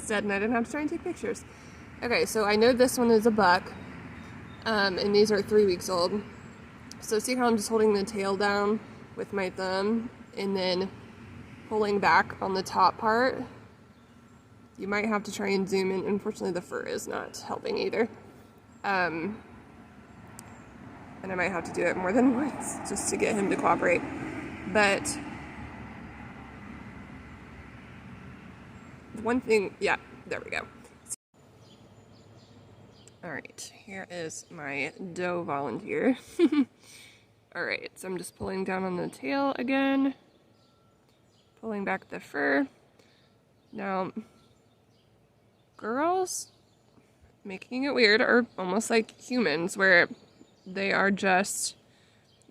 instead, and I didn't have to try and take pictures. Okay, so I know this one is a buck, and these are 3 weeks old. So see how I'm just holding the tail down with my thumb and then pulling back on the top part? You might have to try and zoom in. Unfortunately, the fur is not helping either. And I might have to do it more than once just to get him to cooperate. But one thing, yeah, there we go. All right, here is my doe volunteer. All right, so I'm just pulling down on the tail again, pulling back the fur. Now, girls, making it weird, are almost like humans, where they are just,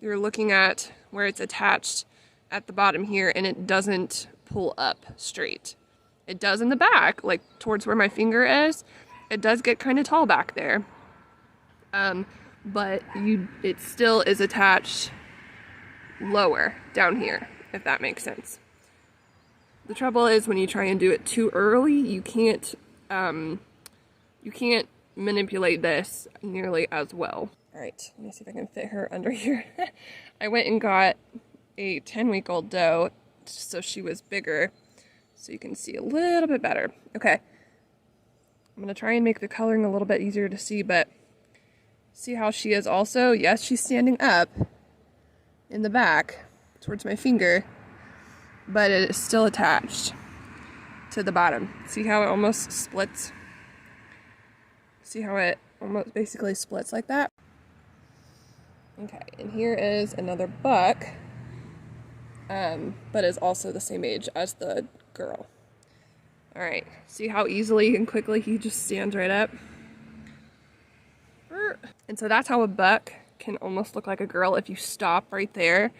you're looking at where it's attached at the bottom here, and it doesn't pull up straight. It does in the back, like towards where my finger is. It does get kind of tall back there. But it still is attached lower down here, if that makes sense. The trouble is when you try and do it too early, you can't manipulate this nearly as well. All right, let me see if I can fit her under here. I went and got a 10-week-old doe, so she was bigger, so you can see a little bit better. Okay, I'm gonna try and make the coloring a little bit easier to see, but see how she is also? Yes, she's standing up in the back towards my finger, but it is still attached to the bottom. See how it almost splits? See how it almost basically splits like that? Okay, and here is another buck, but is also the same age as the girl. All right, see how easily and quickly he just stands right up? And so that's how a buck can almost look like a girl if you stop right there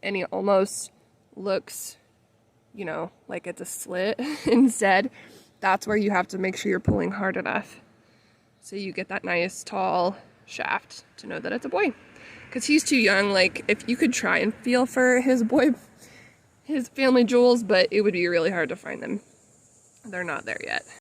and he almost looks, you know, like it's a slit. Instead, that's where you have to make sure you're pulling hard enough so you get that nice tall shaft to know that it's a boy. Because he's too young. Like, if you could try and feel for his family jewels, but it would be really hard to find them. They're not there yet.